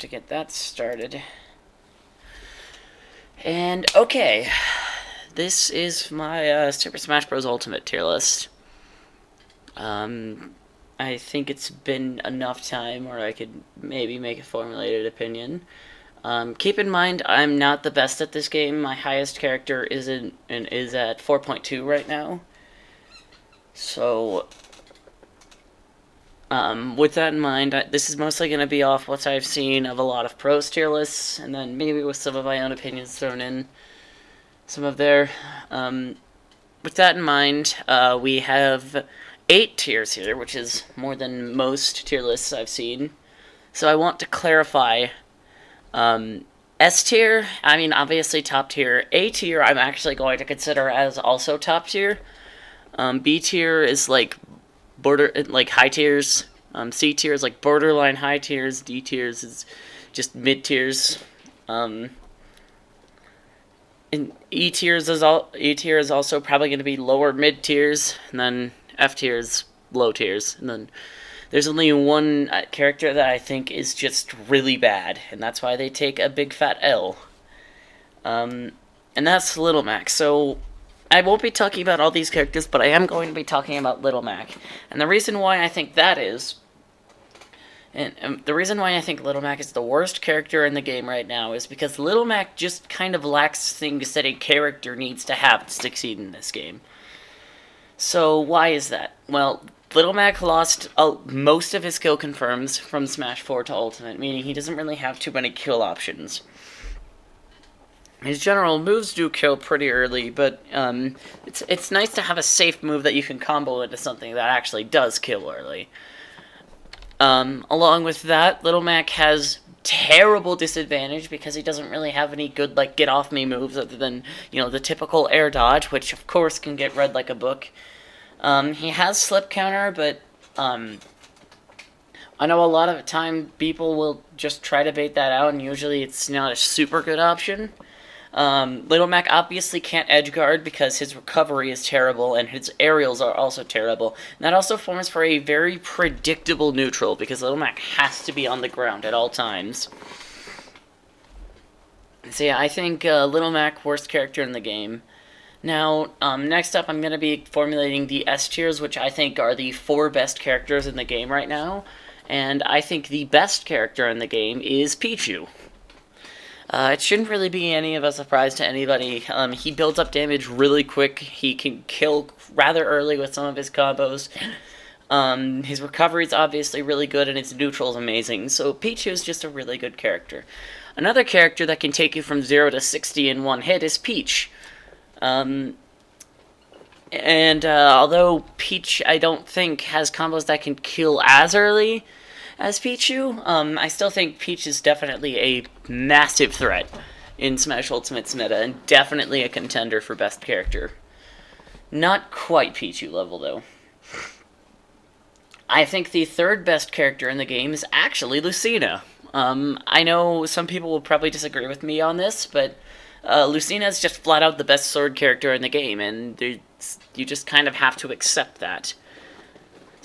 to get that started. And, okay. This is my Super Smash Bros. Ultimate tier list. I think it's been enough time where I could maybe make a formulated opinion. Keep in mind, I'm not the best at this game. My highest character is at 4.2 right now. So, with that in mind, this is mostly going to be off what I've seen of a lot of pros tier lists, and then maybe with some of my own opinions thrown in. Some of their. With that in mind, we have 8 tiers here, which is more than most tier lists I've seen. So I want to clarify. S tier, I mean, obviously top tier. A tier, I'm actually going to consider as also top tier. B tier is like high tiers. C tier is like borderline high tiers. D tiers is just mid tiers. And E tier is also probably going to be lower mid tiers, and then F tier is low tiers, and then there's only one character that I think is just really bad, and that's why they take a big fat L. And that's Little Mac. So I won't be talking about all these characters, but I am going to be talking about Little Mac. And the reason why I think that is, and the reason why I think Little Mac is the worst character in the game right now is because Little Mac just kind of lacks things that a character needs to have to succeed in this game. So why is that? Well, Little Mac lost most of his kill confirms from Smash 4 to Ultimate, meaning he doesn't really have too many kill options. His general moves do kill pretty early, but it's nice to have a safe move that you can combo into something that actually does kill early. Along with that, Little Mac has terrible disadvantage because he doesn't really have any good, like, get-off-me moves other than, the typical air dodge, which, of course, can get read like a book. He has slip counter, but, I know a lot of the time people will just try to bait that out, and usually it's not a super good option. Little Mac obviously can't edge guard because his recovery is terrible, and his aerials are also terrible. And that also forms for a very predictable neutral, because Little Mac has to be on the ground at all times. So yeah, I think Little Mac, worst character in the game. Now, next up I'm going to be formulating the S tiers, which I think are the 4 best characters in the game right now. And I think the best character in the game is Pichu. It shouldn't really be any of a surprise to anybody. He builds up damage really quick. He can kill rather early with some of his combos. His recovery is obviously really good, and his neutral is amazing. So Pichu is just a really good character. Another character that can take you from 0 to 60 in one hit is Peach. Although Peach, I don't think, has combos that can kill as early as Pichu, I still think Peach is definitely a massive threat in Smash Ultimate's meta, and definitely a contender for best character. Not quite Pichu level, though. I think the 3rd best character in the game is actually Lucena. I know some people will probably disagree with me on this, but Lucena is just flat out the best sword character in the game, and you just kind of have to accept that.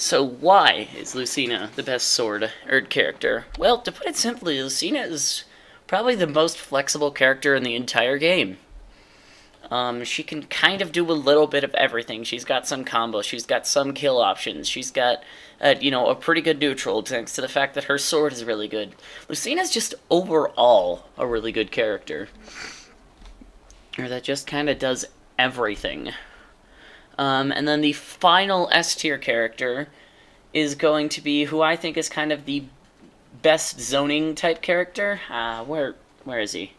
So why is Lucena the best sword character? Well, to put it simply, Lucena is probably the most flexible character in the entire game. She can kind of do a little bit of everything. She's got some combos, she's got some kill options, she's got, a pretty good neutral, thanks to the fact that her sword is really good. Lucena's just overall a really good character. Or that just kind of does everything. And then the final S tier character is going to be who I think is kind of the best zoning type character. Where is he?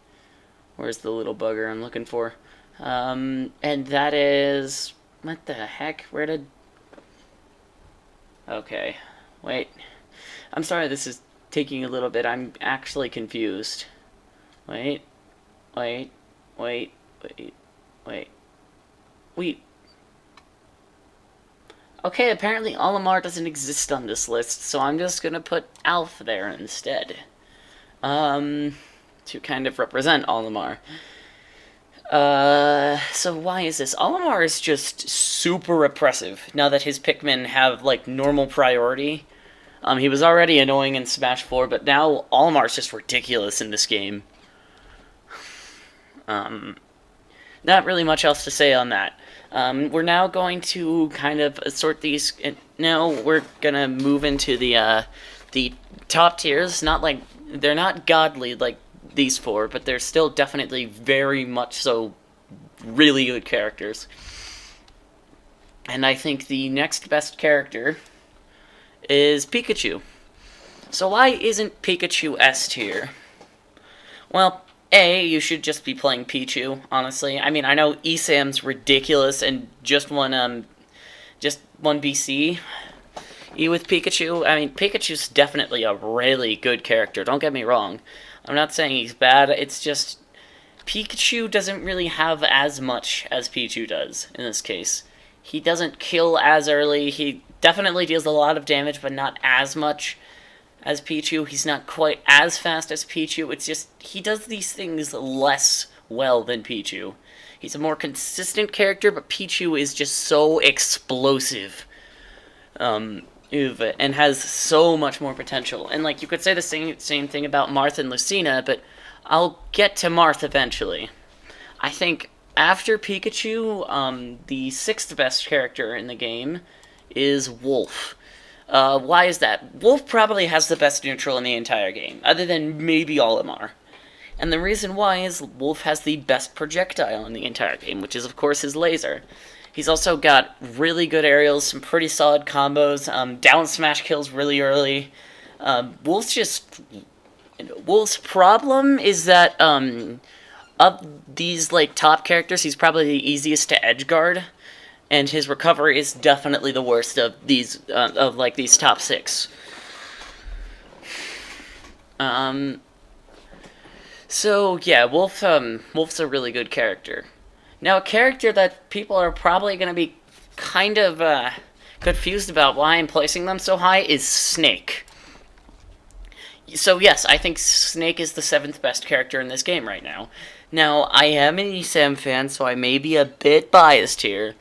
Where's the little bugger I'm looking for? And that is... What the heck? Okay. Wait. I'm sorry this is taking a little bit. I'm actually confused. Wait. Okay, apparently Orlimar doesn't exist on this list, so I'm just gonna put Alf there instead. To kind of represent Orlimar. So why is this? Orlimar is just super oppressive, now that his Pikmin have, like, normal priority. He was already annoying in Smash 4, but now Olimar's just ridiculous in this game. Not really much else to say on that. We're now going to kind of sort these. Now we're gonna move into the top tiers. Not like they're not godly like these four, but they're still definitely very much so really good characters. And I think the next best character is Pikachu. So why isn't Pikachu S tier? Well, A, you should just be playing Pichu, honestly. I mean, I know ESAM's ridiculous and just won BC. With Pikachu, I mean, Pikachu's definitely a really good character, don't get me wrong. I'm not saying he's bad, it's just Pikachu doesn't really have as much as Pichu does in this case. He doesn't kill as early, he definitely deals a lot of damage, but not as much as Pichu. He's not quite as fast as Pichu. It's just, he does these things less well than Pichu. He's a more consistent character, but Pichu is just so explosive. And has so much more potential. And, like, you could say the same thing about Marth and Lucena, but I'll get to Marth eventually. I think after Pikachu, the sixth best character in the game is Wolf. Why is that? Wolf probably has the best neutral in the entire game, other than maybe Olimar. And the reason why is Wolf has the best projectile in the entire game, which is, of course, his laser. He's also got really good aerials, some pretty solid combos, down smash kills really early. Wolf's problem is that, of these, like, top characters, he's probably the easiest to edge guard. And his recovery is definitely the worst of these, these top six. So, yeah, Wolf's a really good character. Now, a character that people are probably going to be kind of, confused about why I'm placing them so high is Snake. So, yes, I think Snake is the seventh best character in this game right now. Now, I am an ESAM fan, so I may be a bit biased here,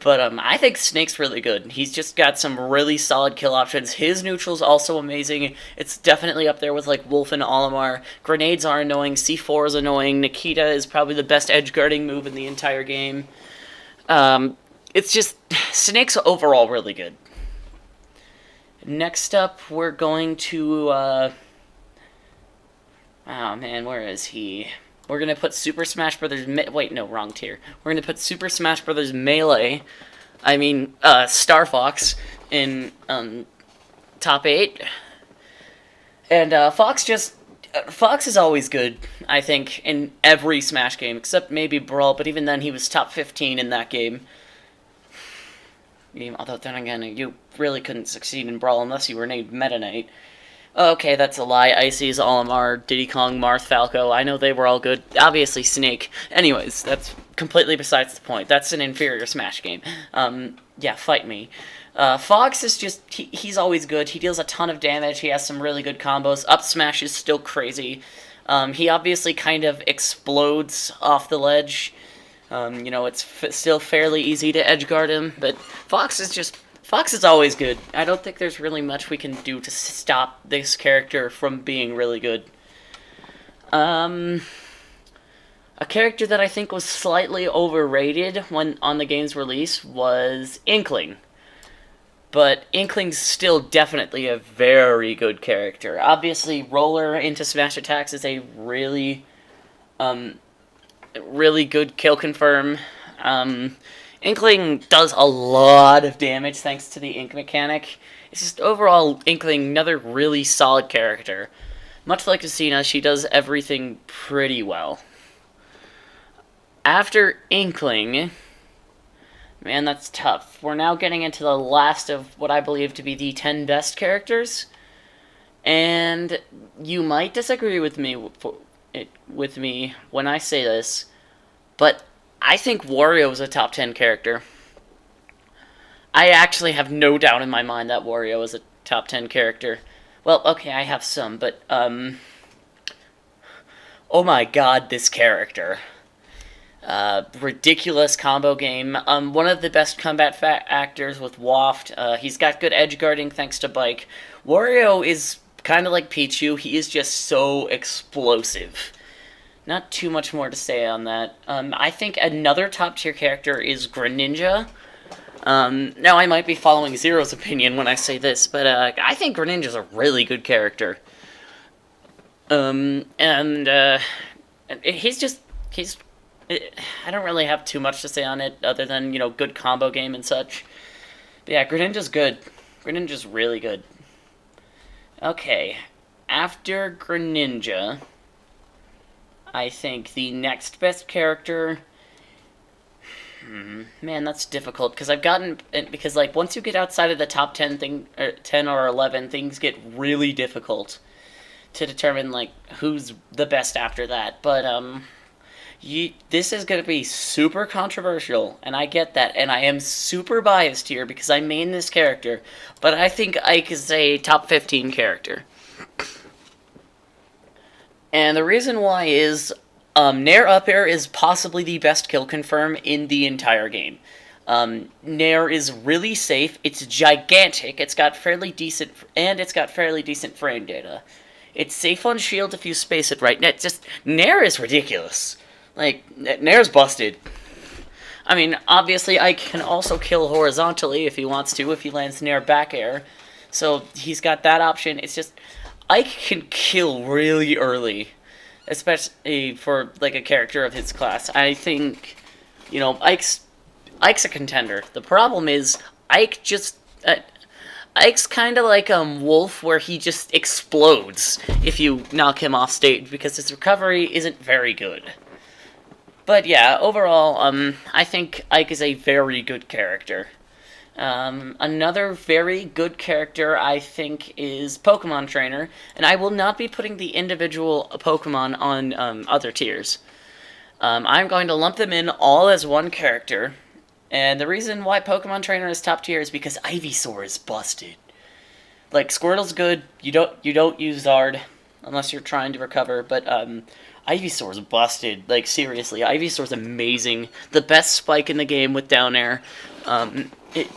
but I think Snake's really good. He's just got some really solid kill options. His neutral's also amazing. It's definitely up there with, like, Wolf and Olimar. Grenades are annoying. C4 is annoying. Nikita is probably the best edge-guarding move in the entire game. It's just, Snake's overall really good. Next up, we're going to, oh man, where is he? We're going to put Super Smash Brothers... Wait, no, wrong tier. We're going to put Super Smash Brothers Melee, Star Fox, in top 8. And Fox is always good, I think, in every Smash game, except maybe Brawl, but even then he was top 15 in that game. Although, then again, you really couldn't succeed in Brawl unless you were named Meta Knight. Okay, that's a lie. Ices, Olimar, Diddy Kong, Marth, Falco. I know they were all good. Obviously, Snake. Anyways, that's completely besides the point. That's an inferior Smash game. Yeah, fight me. Fox is just... He's always good. He deals a ton of damage. He has some really good combos. Up smash is still crazy. He obviously kind of explodes off the ledge. It's still fairly easy to edgeguard him, but Fox is always good. I don't think there's really much we can do to stop this character from being really good. A character that I think was slightly overrated when on the game's release was Inkling. But Inkling's still definitely a very good character. Obviously, Roller into smash attacks is a really good kill confirm. Inkling does a lot of damage thanks to the ink mechanic. It's just overall Inkling, another really solid character. Much like Lucena, she does everything pretty well. After Inkling, man, that's tough. We're now getting into the last of what I believe to be the 10 best characters. And you might disagree with me when I say this, but I think Wario is a top 10 character. I actually have no doubt in my mind that Wario is a top 10 character. Well, okay, I have some, but, oh my god, this character. ridiculous combo game. One of the best combat actors with Waft. He's got good edge guarding thanks to Bike. Wario is kind of like Pichu. He is just so explosive. Not too much more to say on that. I think another top tier character is Greninja. Now, I might be following Zero's opinion when I say this, but I think Greninja's a really good character. He's I don't really have too much to say on it, other than, good combo game and such. But yeah, Greninja's good. Greninja's really good. Okay, after Greninja, I think the next best character... Man, that's difficult, because once you get outside of the top 10 or 11, things get really difficult to determine, who's the best after that. But, this is going to be super controversial, and I get that, and I am super biased here because I main this character, but I think Ike is a top 15 character. And the reason why is, Nair up air is possibly the best kill confirm in the entire game. Nair is really safe, it's gigantic, it's got fairly decent frame data. It's safe on shield if you space it right. Nair is ridiculous. Nair's busted. I mean, obviously, Ike can also kill horizontally if he wants to, if he lands Nair back air. So, he's got that option. It's just, Ike can kill really early. Especially for, a character of his class. I think, Ike's a contender. The problem is, Ike's kind of like Wolf, where he just explodes if you knock him off stage, because his recovery isn't very good. But yeah, overall, I think Ike is a very good character. Another very good character, I think, is Pokemon Trainer, and I will not be putting the individual Pokemon on other tiers. I'm going to lump them in all as one character, and the reason why Pokemon Trainer is top tier is because Ivysaur is busted. Squirtle's good, you don't use Zard, unless you're trying to recover, but Ivysaur's busted. Seriously, Ivysaur's amazing. The best spike in the game with down air.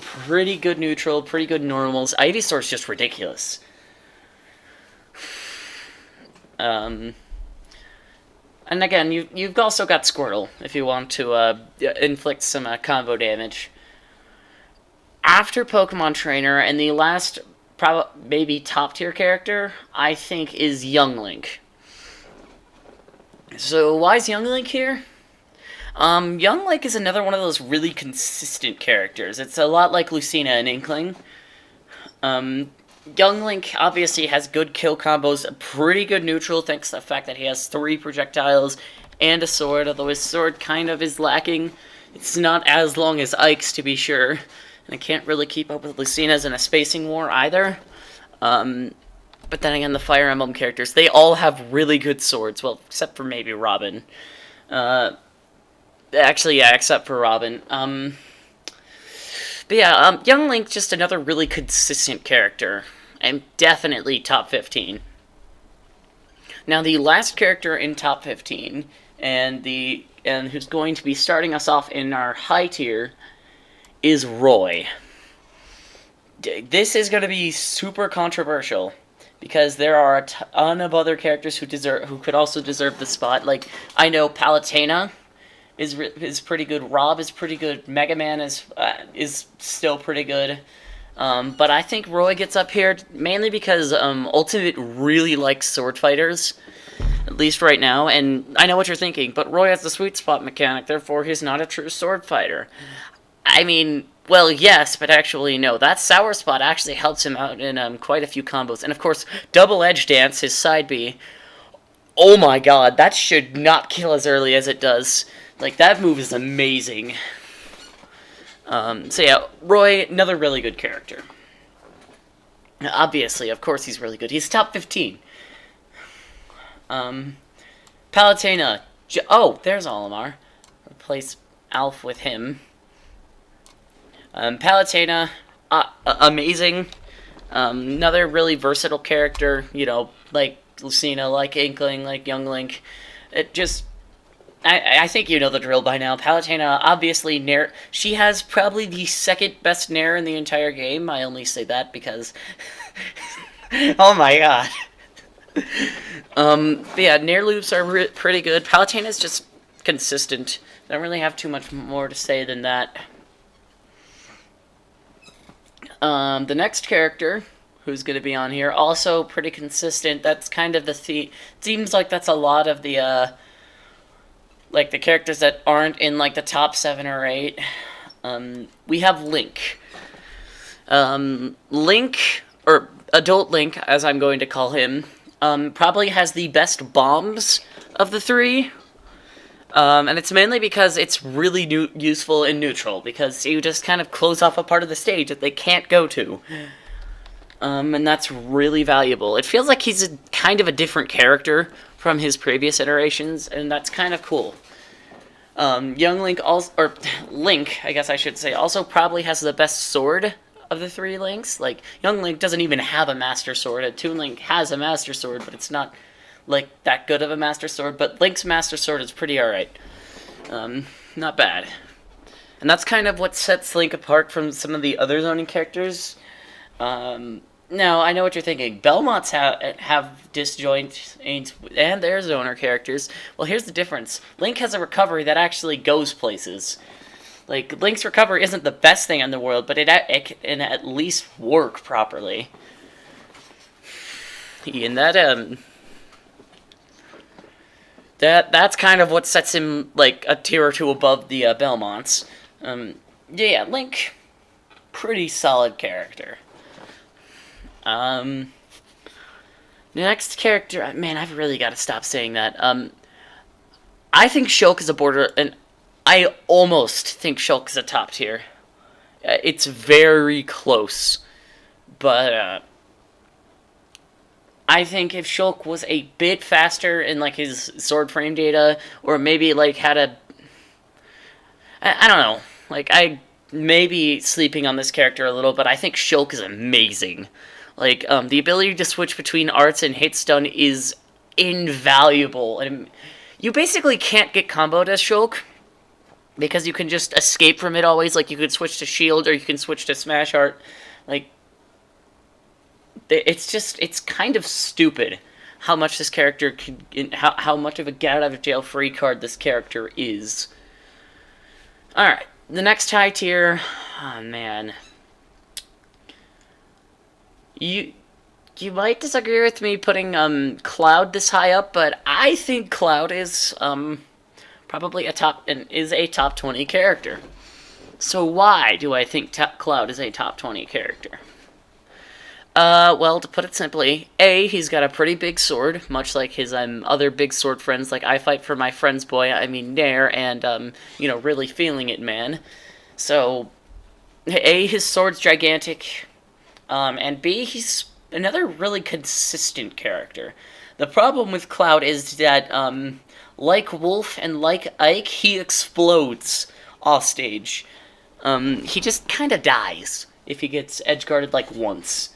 Pretty good neutral, pretty good normals. Ivysaur's just ridiculous. And again, you've also got Squirtle, if you want to inflict some combo damage. After Pokemon Trainer, and the last, maybe top-tier character, I think, is Young Link. So, why is Young Link here? Young Link is another one of those really consistent characters. It's a lot like Lucena and Inkling. Young Link obviously has good kill combos, pretty good neutral thanks to the fact that he has 3 projectiles and a sword, although his sword kind of is lacking. It's not as long as Ike's, to be sure, and it can't really keep up with Lucena's in a spacing war either. But then again, the Fire Emblem characters, they all have really good swords, well, except for maybe Robin. Actually, yeah, except for Robin. But yeah, Young Link, just another really consistent character, and definitely top 15. Now, the last character in top 15, and who's going to be starting us off in our high tier, is Roy. This is going to be super controversial, because there are a ton of other characters who could also deserve the spot. I know Palutena is pretty good. Rob is pretty good. Mega Man is still pretty good. But I think Roy gets up here mainly because Ultimate really likes sword fighters, at least right now. And I know what you're thinking, but Roy has the sweet spot mechanic, therefore he's not a true sword fighter. I mean, well, yes, but actually no. That sour spot actually helps him out in quite a few combos. And of course, Double Edge Dance, his side B. Oh my god, that should not kill as early as it does. That move is amazing. So yeah, Roy, another really good character. Obviously, of course he's really good. He's top 15. Palutena. Oh, there's Orlimar. Replace Alf with him. Palutena, amazing. Another really versatile character, like Lucena, like Inkling, like Young Link. I think you know the drill by now. Palutena, obviously, Nair. She has probably the second best Nair in the entire game. I only say that because. Oh my god. But yeah, Nair loops are pretty good. Palutena's just consistent. I don't really have too much more to say than that. The next character who's going to be on here, also pretty consistent. That's kind of the theme. Seems like that's a lot of the, like, the characters that aren't in, like, the top 7 or 8. We have Link. Link, or Adult Link, as I'm going to call him, probably has the best bombs of the 3. And it's mainly because it's really useful and neutral, because you just kind of close off a part of the stage that they can't go to. And that's really valuable. It feels like he's kind of a different character from his previous iterations, and that's kind of cool. Young Link also, or Link, I guess I should say, also probably has the best sword of the 3 Links. Like, Young Link doesn't even have a Master Sword, and Toon Link has a Master Sword, but it's not, like, that good of a Master Sword, but Link's Master Sword is pretty alright. Not bad. And that's kind of what sets Link apart from some of the other zoning characters. Now, I know what you're thinking. Belmonts have disjoint and their zoner characters. Well, here's the difference. Link has a recovery that actually goes places. Like, Link's recovery isn't the best thing in the world, but it can at least work properly. And that's kind of what sets him, like, a tier or 2 above the Belmonts. Yeah, Link, pretty solid character. The next character, man, I've really got to stop saying that. I think Shulk is a border, and I almost think Shulk is a top tier. It's very close, but I think if Shulk was a bit faster in, like, his sword frame data, or maybe, like, had a, I don't know, like, I may be sleeping on this character a little, but I think Shulk is amazing. Like, the ability to switch between arts and hit stun is invaluable. And you basically can't get comboed as Shulk, because you can just escape from it always. Like, you could switch to shield, or you can switch to smash art. Like, it's kind of stupid how much this character can, how much of a get out of jail free card this character is. Alright, the next high tier, oh man. You might disagree with me putting Cloud this high up, but I think Cloud is probably a top 20 character. So why do I think Cloud is a top 20 character? Well, to put it simply, A, he's got a pretty big sword, much like his other big sword friends, like I Fight for My Friend's Boy, I mean Nair, and you know, Really Feeling It Man. So, A, his sword's gigantic. And B, he's another really consistent character. The problem with Cloud is that, like Wolf and like Ike, he explodes off stage. He just kind of dies if he gets edgeguarded, like, once.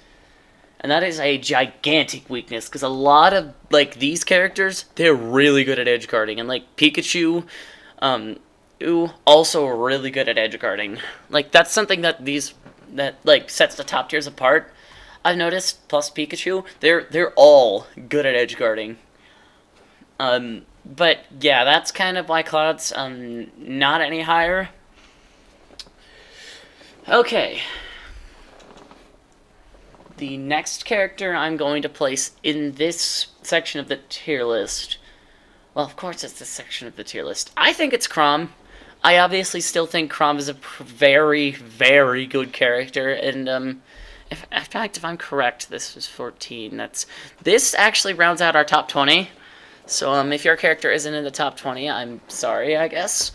And that is a gigantic weakness, because a lot of, like, these characters, they're really good at edgeguarding. And, like, Pikachu, also really good at edgeguarding. Like, that's something that like, sets the top tiers apart, I've noticed, plus Pikachu, they're all good at edgeguarding. But, yeah, that's kind of why Cloud's, not any higher. Okay. The next character I'm going to place in this section of the tier list, well, of course it's this section of the tier list, I think it's Crumb. I obviously still think Crumb is a very, very good character, and, in fact, if I'm correct, this is 14. This actually rounds out our top 20, so, if your character isn't in the top 20, I'm sorry, I guess.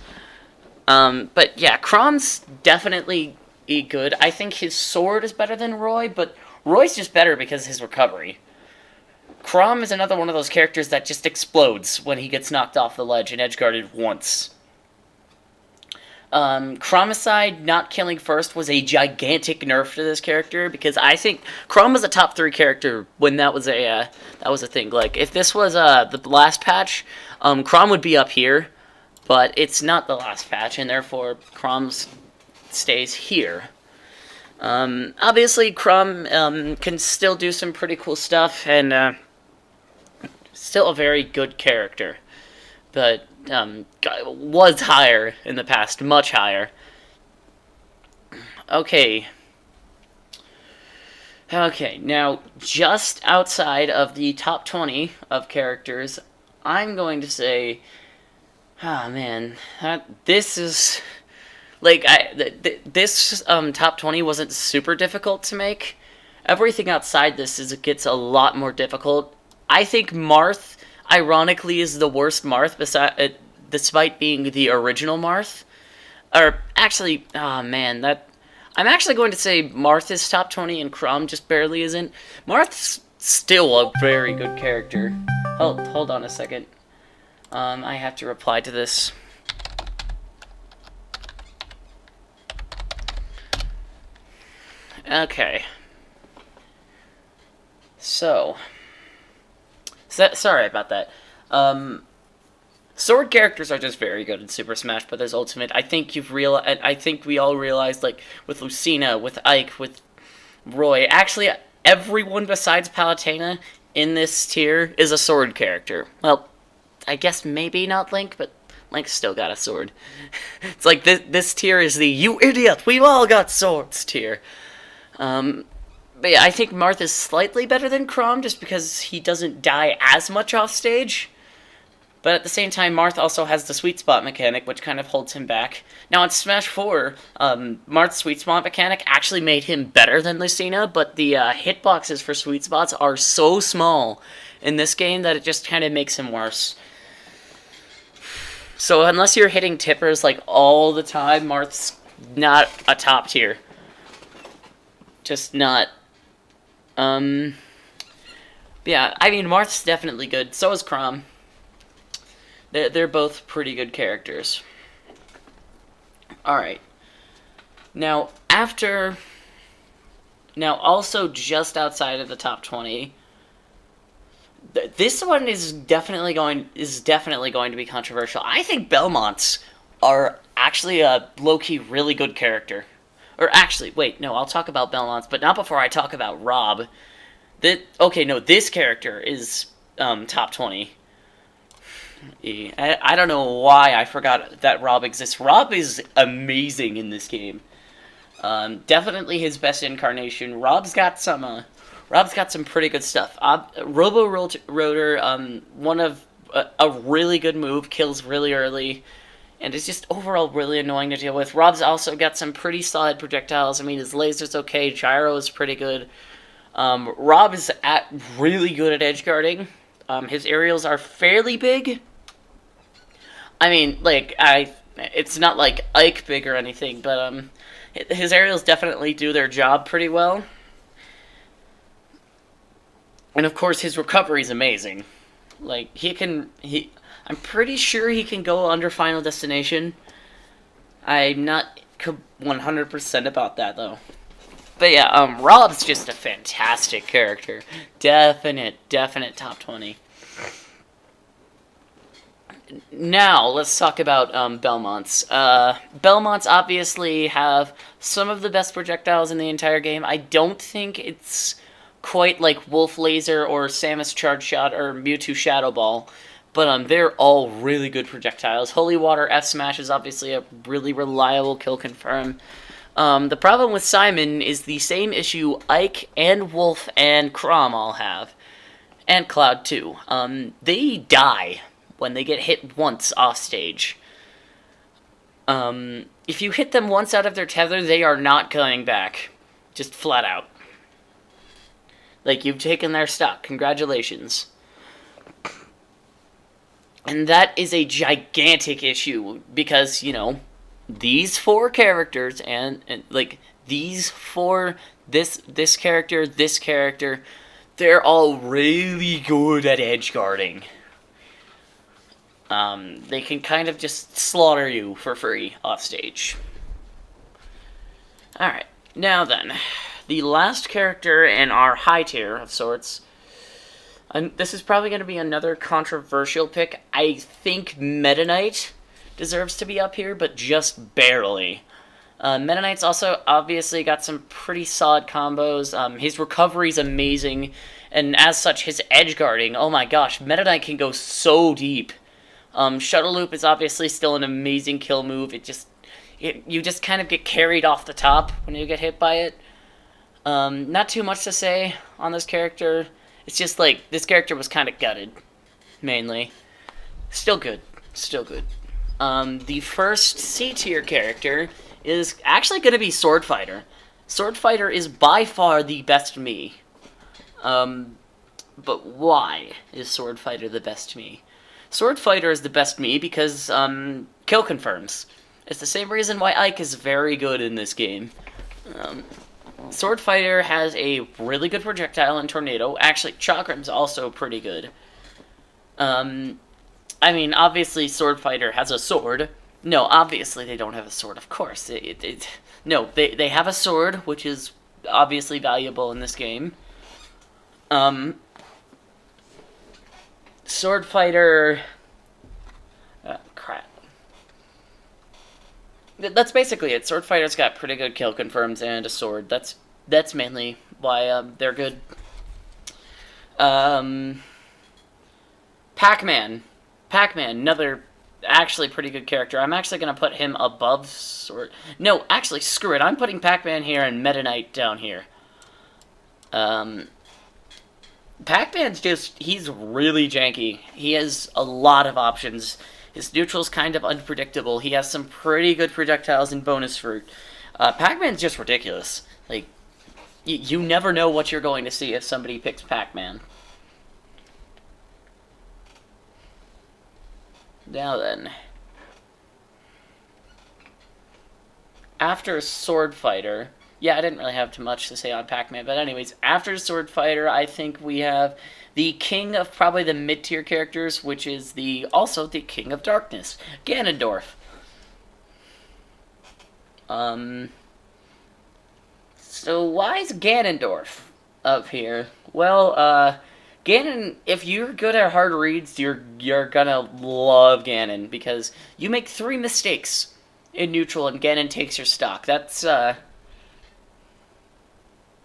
But, yeah, Crumb's definitely good. I think his sword is better than Roy, but Roy's just better because of his recovery. Crumb is another one of those characters that just explodes when he gets knocked off the ledge and edgeguarded once. Chromicide not killing first was a gigantic nerf to this character, because I think Crumb was a top 3 character when that was a thing. Like, if this was the last patch, Crumb would be up here, but it's not the last patch, and therefore Crumb stays here. Obviously, Crumb can still do some pretty cool stuff, and still a very good character, but was higher in the past, much higher. Okay, now, just outside of the top 20 of characters, I'm going to say, man, this is, like, this top 20 wasn't super difficult to make. Everything outside this gets a lot more difficult. I think Marth, ironically, is the worst Marth, despite being the original Marth. Or, actually, man, I'm actually going to say Marth is top 20 and Crumb just barely isn't. Marth's still a very good character. Hold on a second. I have to reply to this. Okay. So sorry about that. Sword characters are just very good in Super Smash Bros. Ultimate. I think we all realized, like, with Lucena, with Ike, with Roy. Actually, everyone besides Palutena in this tier is a sword character. Well, I guess maybe not Link, but Link's still got a sword. It's like this tier is the "you idiot, we've all got swords" tier. But yeah, I think Marth is slightly better than Crumb just because he doesn't die as much off stage. But at the same time, Marth also has the sweet spot mechanic, which kind of holds him back. Now, in Smash 4, Marth's sweet spot mechanic actually made him better than Lucena, but the hitboxes for sweet spots are so small in this game that it just kind of makes him worse. So unless you're hitting tippers, like, all the time, Marth's not a top tier. Just not. Yeah, I mean, Marth's definitely good. So is Crumb. They're both pretty good characters. Alright. Now, also just outside of the top 20, this one is definitely going to be controversial. I think Belmonts are actually a low-key really good character. Or actually, wait, no, I'll talk about Belmonts, but not before I talk about Rob. This character is top 20. I don't know why I forgot that Rob exists. Rob is amazing in this game. Definitely his best incarnation. Rob's got some pretty good stuff. Robo Rotor, one of a really good move, kills really early, and is just overall really annoying to deal with. Rob's also got some pretty solid projectiles. I mean, his laser's okay, gyro is pretty good. Rob is really good at edge guarding. His aerials are fairly big. I mean, like, it's not like Ike big or anything, but his aerials definitely do their job pretty well. And of course, his recovery is amazing. Like, I'm pretty sure he can go under Final Destination. I'm not 100% about that, though. But yeah, Rob's just a fantastic character. Definite top 20. Now, let's talk about Belmonts. Belmonts obviously have some of the best projectiles in the entire game. I don't think it's quite like Wolf Laser or Samus Charge Shot or Mewtwo Shadow Ball, but they're all really good projectiles. Holy Water F Smash is obviously a really reliable kill confirm. The problem with Simon is the same issue Ike and Wolf and Crumb all have. And Cloud too. They die when they get hit once off stage. If you hit them once out of their tether, they are not coming back. Just flat out. Like, you've taken their stock. Congratulations. And that is a gigantic issue because, these four characters and like these four, this character, they're all really good at edge guarding. They can kind of just slaughter you for free off stage. Alright, now then, the last character in our high tier of sorts. And this is probably going to be another controversial pick. I think Meta Knight deserves to be up here, but just barely. Meta Knight's also obviously got some pretty solid combos. His recovery's amazing, and as such, his edge guarding, oh my gosh, Meta Knight can go so deep. Shuttle Loop is obviously still an amazing kill move. You just kind of get carried off the top when you get hit by it. Not too much to say on this character. It's just like, this character was kind of gutted, mainly. Still good. Still good. The first C-tier character is actually going to be Sword Fighter. Sword Fighter is by far the best me. But why is Sword Fighter the best me? Sword Fighter is the best me because, kill confirms. It's the same reason why Ike is very good in this game. Sword Fighter has a really good projectile and tornado. Actually, Chakram's also pretty good. I mean, obviously, Sword Fighter has a sword. No, obviously they don't have a sword, of course. No, they have a sword, which is obviously valuable in this game. Sword Fighter... crap. That's basically it. Sword Fighter's got pretty good kill confirms and a sword. That's mainly why they're good. Pac-Man. Pac-Man, another actually pretty good character. I'm actually going to put him above Sword... No, actually, screw it. I'm putting Pac-Man here and Meta Knight down here. Pac-Man's just... He's really janky. He has a lot of options. His neutral's kind of unpredictable. He has some pretty good projectiles and bonus fruit. Pac-Man's just ridiculous. Like, you never know what you're going to see if somebody picks Pac-Man. Now then. After Sword Fighter... Yeah, I didn't really have too much to say on Pac-Man, but anyways, after Sword Fighter, I think we have the king of probably the mid-tier characters, which is also the king of darkness, Ganondorf. So why is Ganondorf up here? Well, Ganon, if you're good at hard reads, you're gonna love Ganon, because you make 3 mistakes in neutral and Ganon takes your stock. That's,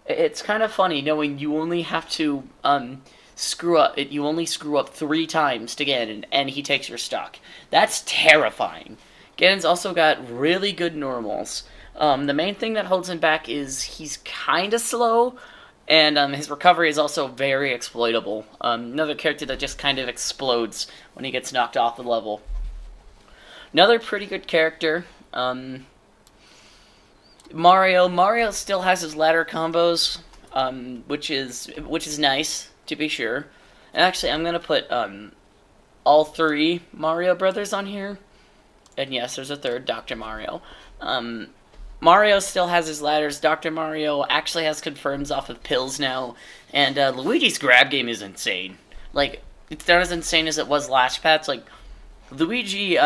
it's kind of funny knowing you only have to, you only screw up 3 times to Ganon, and he takes your stock. That's terrifying. Ganon's also got really good normals. The main thing that holds him back is he's kind of slow, and his recovery is also very exploitable. Another character that just kind of explodes when he gets knocked off the level. Another pretty good character, Mario. Mario still has his ladder combos, which is nice, to be sure. And actually, I'm gonna put all 3 Mario brothers on here. And yes, there's a third, Dr. Mario. Mario still has his ladders. Dr. Mario actually has confirms off of pills now. And Luigi's grab game is insane. Like, it's not as insane as it was last patch. Like, Luigi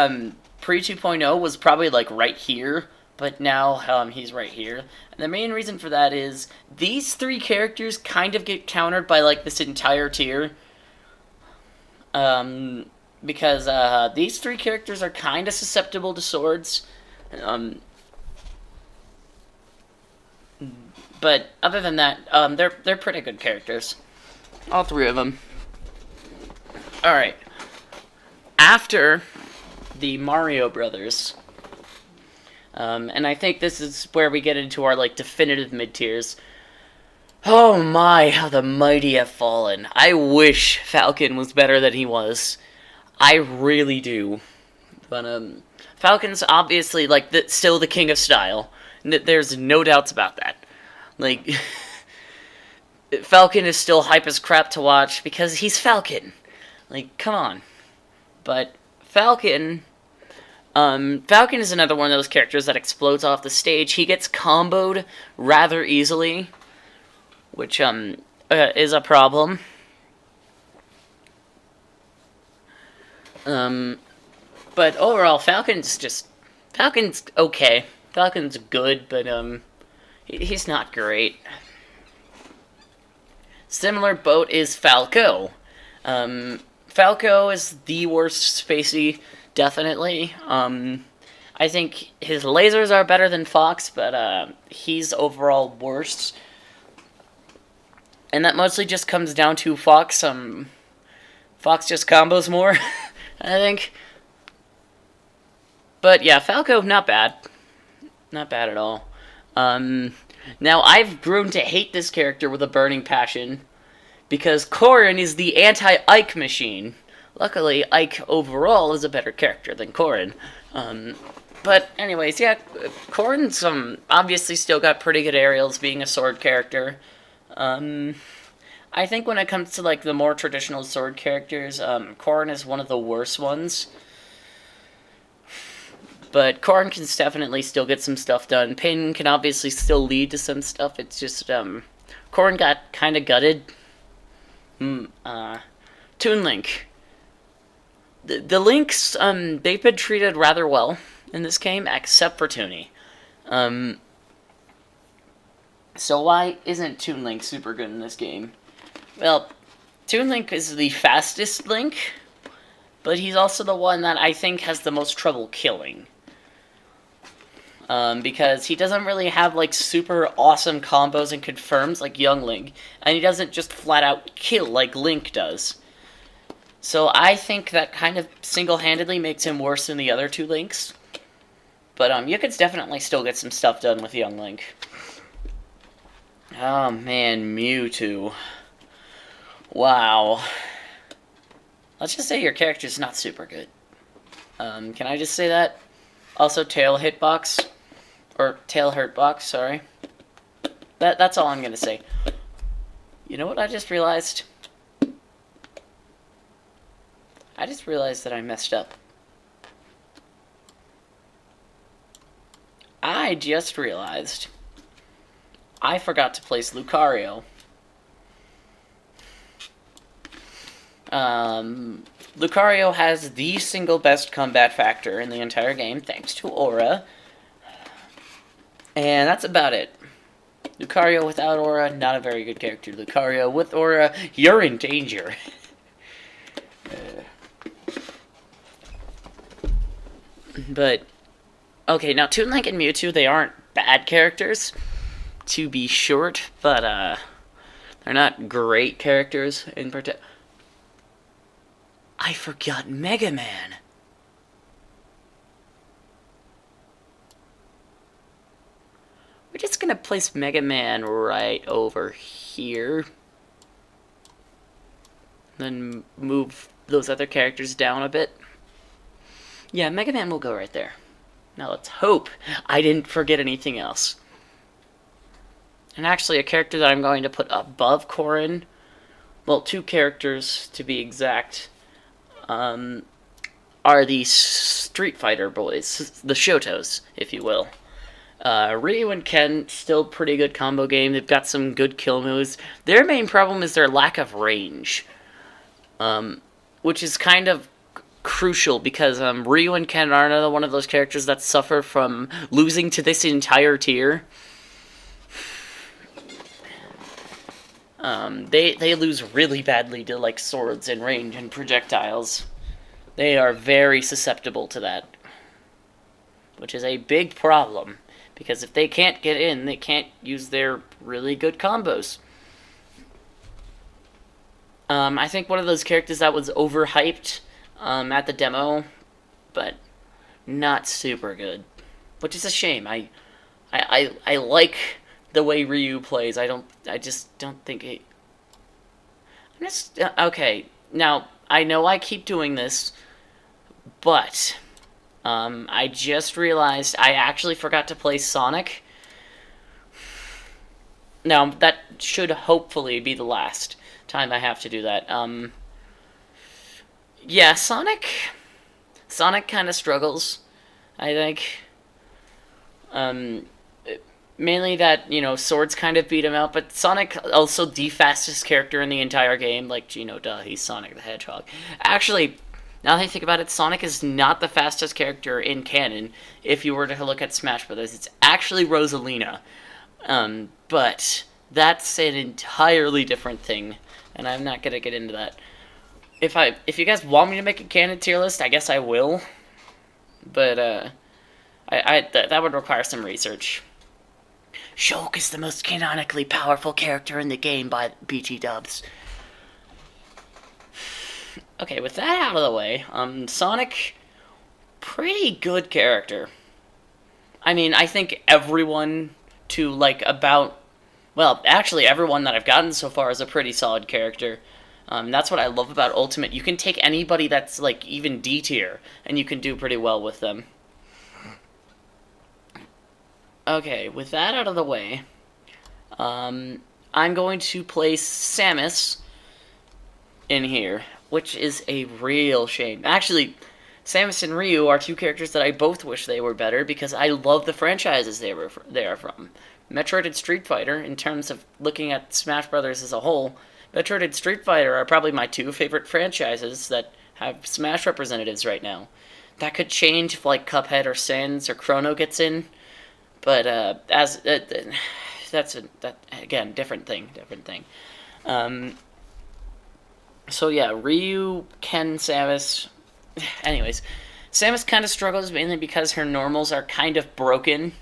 pre 2.0 was probably like right here, but now he's right here. And the main reason for that is these 3 characters kind of get countered by like this entire tier. Because these 3 characters are kind of susceptible to swords. But other than that, they're pretty good characters. All 3 of them. Alright. After the Mario brothers, and I think this is where we get into our like definitive mid-tiers. Oh my, how the mighty have fallen. I wish Falcon was better than he was. I really do. But Falcon's obviously like still the king of style. There's no doubts about that. Like, Falcon is still hype as crap to watch because he's Falcon. Like, come on. But Falcon is another one of those characters that explodes off the stage. He gets comboed rather easily, which is a problem. But overall, Falcon's okay. Falcon's good, but he's not great. Similar boat is Falco. Falco is the worst spacey definitely. I think his lasers are better than Fox, but he's overall worse. And that mostly just comes down to Fox. Fox just combos more, I think. But yeah, Falco, not bad. Not bad at all. Now, I've grown to hate this character with a burning passion, because Corrin is the anti-Ike machine. Luckily, Ike overall is a better character than Corrin. But anyways, yeah, Corrin's obviously still got pretty good aerials being a sword character. I think when it comes to like the more traditional sword characters, Corrin is one of the worst ones. But Corrin can definitely still get some stuff done. Pin can obviously still lead to some stuff. It's just, Corrin got kind of gutted. Toon Link. The Links, they've been treated rather well in this game, except for Toonie. So why isn't Toon Link super good in this game? Well, Toon Link is the fastest Link, but he's also the one that I think has the most trouble killing. Because he doesn't really have, like, super awesome combos and confirms like young Link, and he doesn't just flat out kill like Link does. So I think that kind of single-handedly makes him worse than the other two Links. But you could definitely still get some stuff done with young Link. Oh man, Mewtwo. Wow. Let's just say your character's not super good. Can I just say that? Also, tail hitbox. Or tail hurtbox, sorry. That's all I'm gonna say. You know what I just realized? I just realized that I messed up. I just realized I forgot to place Lucario. Lucario has the single best combat factor in the entire game, thanks to Aura. And that's about it. Lucario without Aura, not a very good character. Lucario with Aura, you're in danger. But, okay, now Toon Link and Mewtwo, they aren't bad characters, to be short, but, they're not great characters in particular. I forgot Mega Man. We're just gonna place Mega Man right over here. Then move those other characters down a bit. Yeah, Mega Man will go right there. Now let's hope I didn't forget anything else. And actually, a character that I'm going to put above Corrin, well, two characters to be exact, are the Street Fighter boys, the Shotos, if you will. Ryu and Ken, still pretty good combo game. They've got some good kill moves. Their main problem is their lack of range, which is kind of crucial because Ryu and Ken are another one of those characters that suffer from losing to this entire tier. They lose really badly to like swords and range and projectiles. They are very susceptible to that, which is a big problem because if they can't get in, they can't use their really good combos. I think one of those characters that was overhyped at the demo, but not super good, which is a shame. I like the way Ryu plays. I just don't think it. I'm just okay. Now I know I keep doing this, but I just realized I actually forgot to play Sonic. Now that should hopefully be the last time I have to do that. Yeah, Sonic kind of struggles, I think. Mainly that, you know, swords kind of beat him out, but Sonic also the fastest character in the entire game. Like, you know, duh, he's Sonic the Hedgehog. Actually, now that I think about it, Sonic is not the fastest character in canon. If you were to look at Smash Brothers, it's actually Rosalina. But that's an entirely different thing, and I'm not gonna get into that. If you guys want me to make a canon tier list, I guess I will. but that would require some research. Shulk is the most canonically powerful character in the game by BT Dubs. Okay, with that out of the way, Sonic, pretty good character. I mean, I think everyone to, like, about... Well, actually, everyone that I've gotten so far is a pretty solid character. That's what I love about Ultimate. You can take anybody that's, like, even D tier, and you can do pretty well with them. Okay, with that out of the way, I'm going to place Samus in here, which is a real shame. Actually, Samus and Ryu are two characters that I both wish they were better because I love the franchises they are from. Metroid and Street Fighter, in terms of looking at Smash Brothers as a whole, Metroid and Street Fighter are probably my two favorite franchises that have Smash representatives right now. That could change if, like, Cuphead or Sans or Chrono gets in, but that's again, different thing. So yeah, Ryu, Ken, Samus. Anyways, Samus kind of struggles mainly because her normals are kind of broken.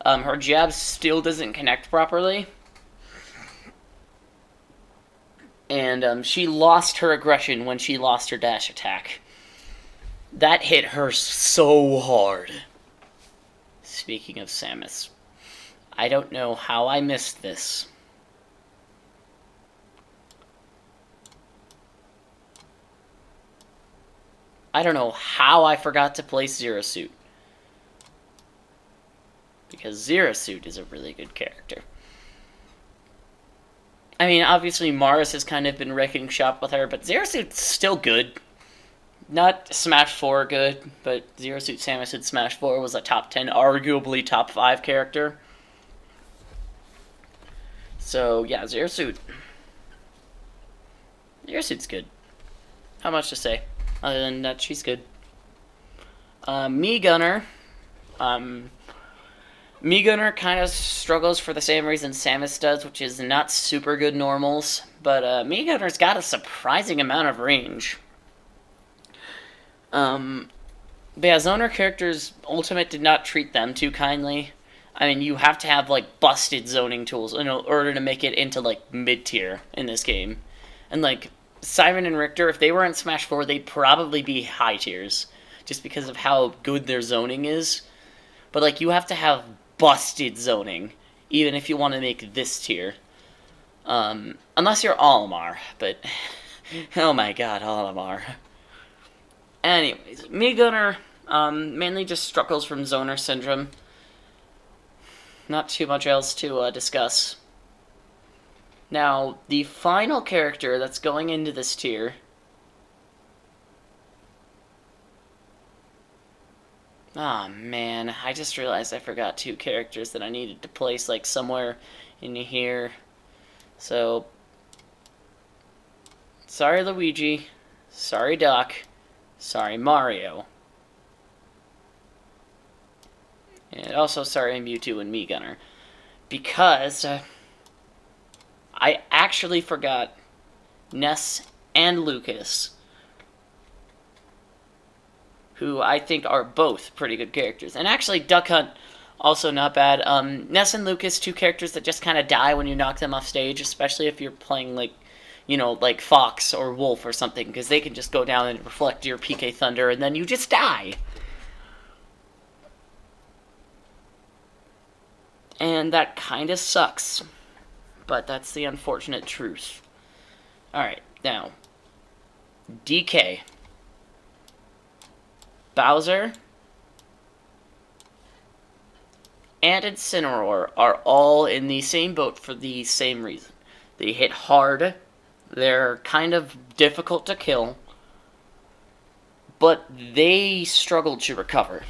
Her jab still doesn't connect properly. And she lost her aggression when she lost her dash attack. That hit her so hard. Speaking of Samus, I don't know how I missed this. I don't know how I forgot to place Zero Suit. Because Zero Suit is a really good character. I mean, obviously Mars has kind of been wrecking shop with her, but Zero Suit's still good. Not Smash 4 good, but Zero Suit Samus in Smash 4 was a top 10, arguably top 5 character. So, yeah, Zero Suit's good. Not much to say, other than that she's good. Mii Gunner. Mii Gunner kind of struggles for the same reason Samus does, which is not super good normals. But Mii Gunner's got a surprising amount of range. But yeah, Zoner characters, Ultimate did not treat them too kindly. I mean, you have to have, like, busted zoning tools in order to make it into, like, mid-tier in this game. And, like, Simon and Richter, if they were in Smash 4, they'd probably be high tiers, just because of how good their zoning is. But, like, you have to have busted zoning, even if you want to make this tier. Unless you're Orlimar, but... oh my god, Orlimar. Anyways, Mii Gunner mainly just struggles from Zoner syndrome. Not too much else to discuss. Now, the final character that's going into this tier... Ah, man, I just realized I forgot two characters that I needed to place, like, somewhere in here. So, sorry Luigi, sorry Doc, sorry Mario. And also sorry Mewtwo and Mii Gunner. Because I actually forgot Ness and Lucas, who I think are both pretty good characters. And actually, Duck Hunt, also not bad. Ness and Lucas, two characters that just kind of die when you knock them off stage, especially if you're playing, like, you know, like Fox or Wolf or something, because they can just go down and reflect your PK Thunder, and then you just die. And that kind of sucks. But that's the unfortunate truth. Alright, now. DK. Bowser. And Incineroar are all in the same boat for the same reason. They hit hard. They're kind of difficult to kill. But they struggle to recover.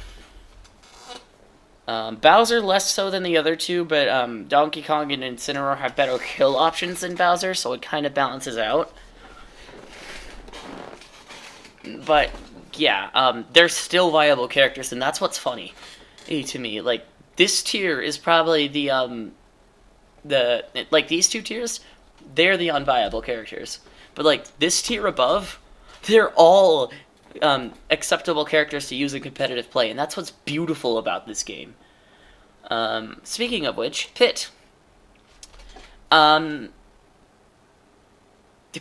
Bowser less so than the other two, but Donkey Kong and Incineroar have better kill options than Bowser, so it kind of balances out. But, yeah, they're still viable characters, and that's what's funny to me. Like, this tier is probably like, these two tiers, they're the unviable characters. But, like, this tier above, they're all acceptable characters to use in competitive play, and that's what's beautiful about this game. Speaking of which, Pit.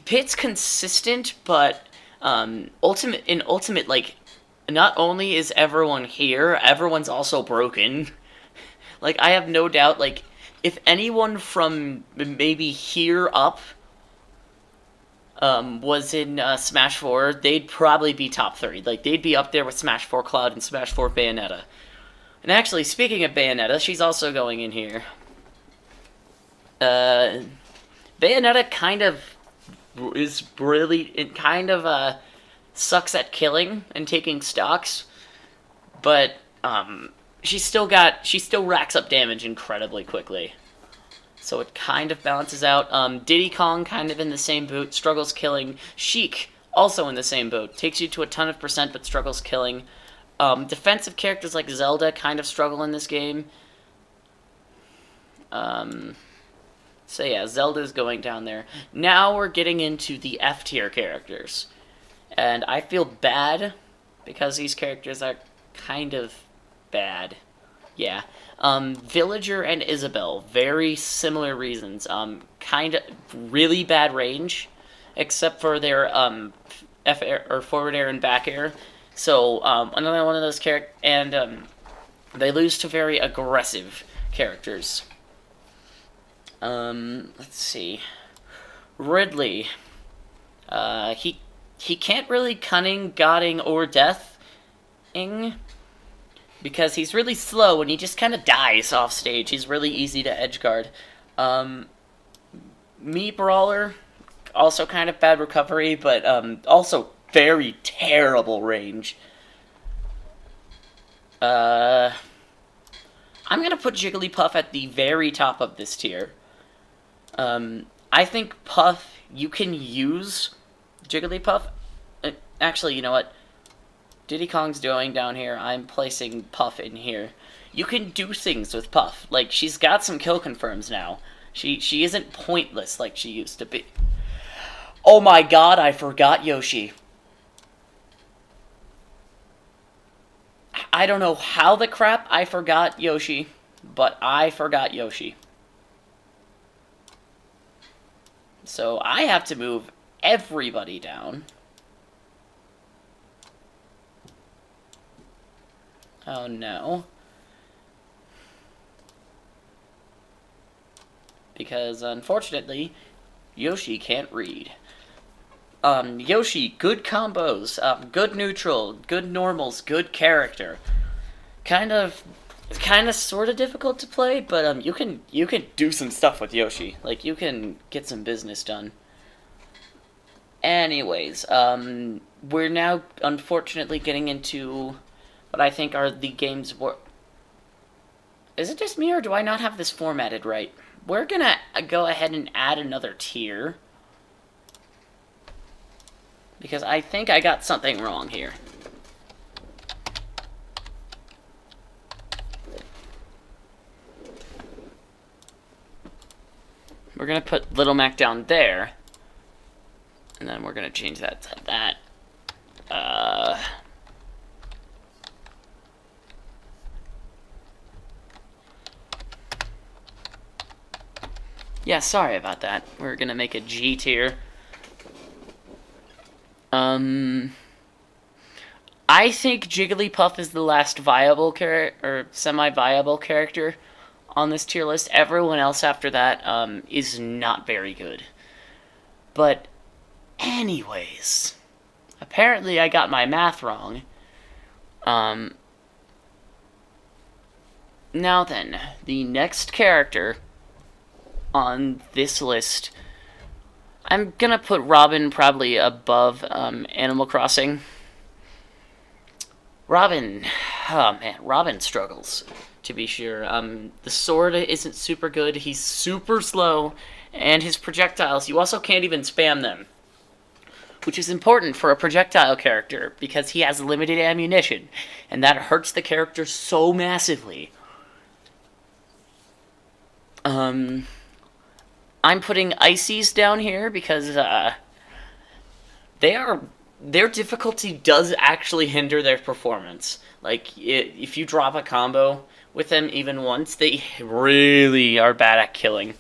Pit's consistent, but ultimate, like, not only is everyone here, everyone's also broken. Like, I have no doubt, like, if anyone from maybe here up was in Smash 4, they'd probably be top 3. Like, they'd be up there with Smash 4 Cloud and Smash 4 Bayonetta. And actually, speaking of Bayonetta, she's also going in here. Bayonetta kind of is really... It kind of, sucks at killing and taking stocks. But, she still racks up damage incredibly quickly. So it kind of balances out. Diddy Kong, kind of in the same boat, struggles killing. Sheik, also in the same boat. Takes you to a ton of percent, but struggles killing. Defensive characters like Zelda kind of struggle in this game. So yeah, Zelda's going down there. Now we're getting into the F-tier characters. And I feel bad, because these characters are kind of bad. Yeah. Villager and Isabelle, very similar reasons. Kind of really bad range, except for their F air or forward air and back air. So another one of those characters, and they lose to very aggressive characters. Let's see. Ridley. He can't really cunning, godding, or deathing, because he's really slow and he just kind of dies off stage. He's really easy to edgeguard. Mii Brawler, also kind of bad recovery, but also very terrible range. I'm gonna put Jigglypuff at the very top of this tier. I think Puff, you can use Jigglypuff. Actually, you know what? Diddy Kong's going down here. I'm placing Puff in here. You can do things with Puff. Like, she's got some kill confirms now. She isn't pointless like she used to be. Oh my god, I forgot Yoshi. I don't know how the crap I forgot Yoshi, but I forgot Yoshi. So I have to move everybody down. Oh no. Because, unfortunately, Yoshi can't read. Yoshi, good combos, good neutral, good normals, good character. Kind of sort of difficult to play, but you can do some stuff with Yoshi. Like, you can get some business done. Anyways, we're now unfortunately getting into what I think are the games where... Is it just me, or do I not have this formatted right? We're gonna go ahead and add another tier, because I think I got something wrong here. We're gonna put Little Mac down there, and then we're gonna change that to that. Yeah, sorry about that. We're gonna make a G tier. I think Jigglypuff is the last viable or semi-viable character on this tier list. Everyone else after that is not very good. But anyways, apparently I got my math wrong. Now then, the next character on this list, I'm gonna put Robin probably above Animal Crossing. Robin, oh man, Robin struggles, to be sure. The sword isn't super good, he's super slow, and his projectiles, you also can't even spam them, which is important for a projectile character, because he has limited ammunition, and that hurts the character so massively. I'm putting Ices down here because they are their difficulty does actually hinder their performance. Like, if you drop a combo with them even once, they really are bad at killing.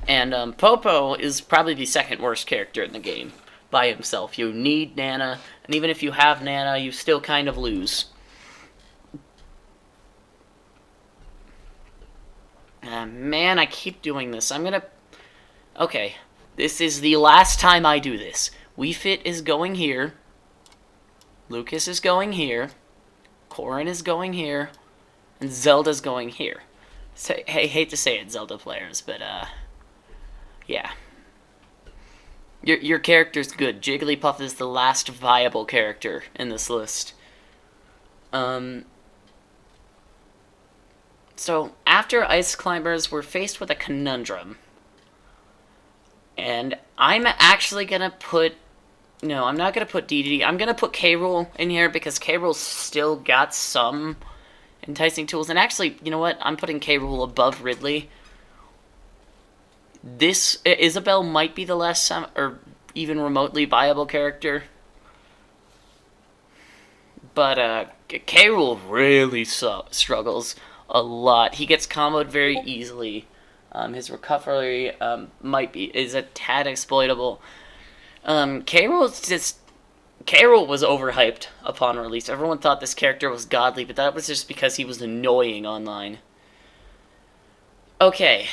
And Popo is probably the second worst character in the game by himself. You need Nana, and even if you have Nana, you still kind of lose. Man, I keep doing this. I'm gonna... Okay, this is the last time I do this. Wii Fit is going here. Lucas is going here. Corrin is going here. And Zelda's going here. So, I hate to say it, Zelda players, but, yeah. Your character's good. Jigglypuff is the last viable character in this list. So, after Ice Climbers, we're faced with a conundrum. And I'm actually gonna put... No, I'm not gonna put Dedede. I'm gonna put K-Rool in here because K-Rool's still got some enticing tools. And actually, you know what? I'm putting K-Rool above Ridley. This... Isabelle might be the last... or even remotely viable character. But, K-Rool really struggles a lot. He gets comboed very easily. His recovery is a tad exploitable. K-Rool was overhyped upon release. Everyone thought this character was godly, but that was just because he was annoying online. Okay.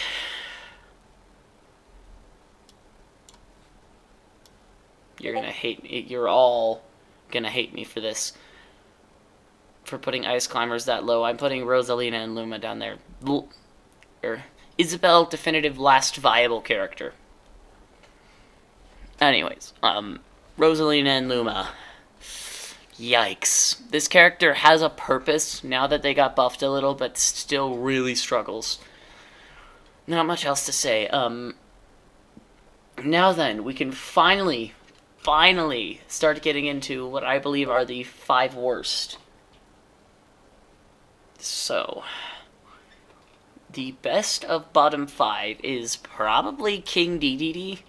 You're gonna hate me. You're all gonna hate me for this. For putting Ice Climbers that low. I'm putting Rosalina and Luma down there. Isabelle, definitive last viable character. Anyways, Rosalina and Luma. Yikes. This character has a purpose now that they got buffed a little, but still really struggles. Not much else to say. Now then, we can finally start getting into what I believe are the 5 worst. So, the best of bottom 5 is probably King Dedede.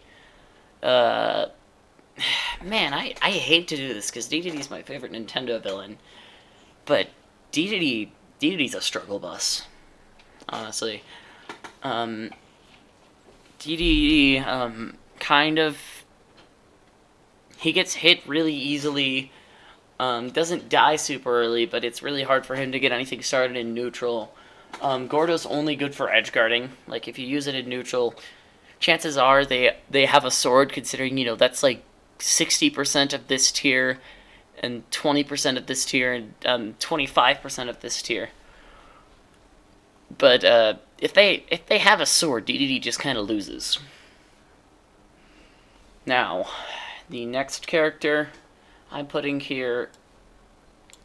Man, I hate to do this because Dedede's my favorite Nintendo villain, but Dedede's a struggle bus, honestly. Dedede, kind of, he gets hit really easily. Doesn't die super early, but it's really hard for him to get anything started in neutral. Gordo's only good for edge guarding. Like, if you use it in neutral, chances are they have a sword, considering, you know, that's like 60% of this tier, and 20% of this tier, and 25% of this tier. But if they have a sword, Dedede just kind of loses. Now, the next character I'm putting here...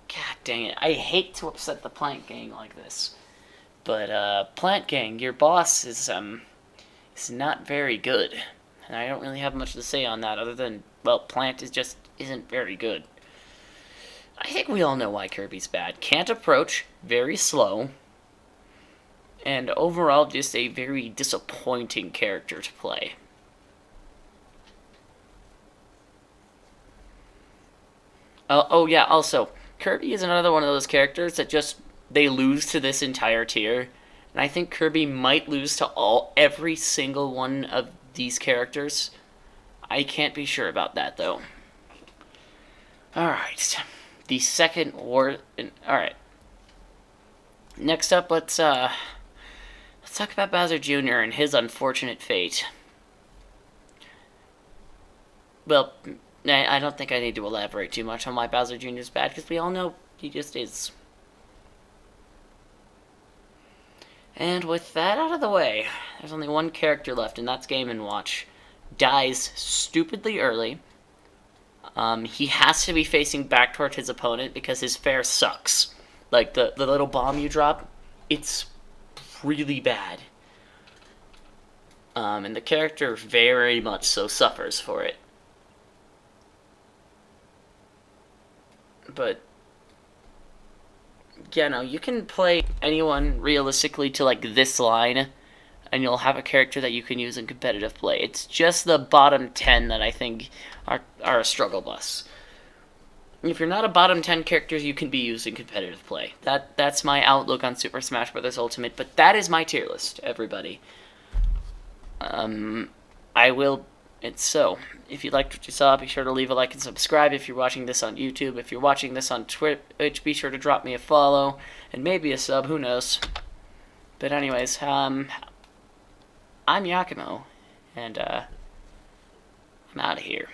God dang it. I hate to upset the Plant Gang like this. But, Plant Gang, your boss is not very good. And I don't really have much to say on that other than, well, Plant isn't very good. I think we all know why Kirby's bad. Can't approach, very slow, and overall just a very disappointing character to play. Oh yeah, also, Kirby is another one of those characters that they lose to this entire tier. And I think Kirby might lose to every single one of these characters. I can't be sure about that, though. Alright. The second war... Alright. Next up, let's talk about Bowser Jr. and his unfortunate fate. Well... I don't think I need to elaborate too much on why Bowser Jr. is bad, because we all know he just is. And with that out of the way, there's only one character left, and that's Game & Watch. Dies stupidly early. He has to be facing back toward his opponent because his fair sucks. Like, the little bomb you drop, it's really bad. And the character very much so suffers for it. But, yeah, no, you can play anyone realistically to, like, this line, and you'll have a character that you can use in competitive play. It's just the bottom 10 that I think are a struggle bus. If you're not a bottom 10 character, you can be used in competitive play. That's my outlook on Super Smash Bros. Ultimate, but that is my tier list, everybody. If you liked what you saw, be sure to leave a like and subscribe if you're watching this on YouTube. If you're watching this on Twitch, be sure to drop me a follow, and maybe a sub, who knows. But anyways, I'm Yakimo, and I'm out of here.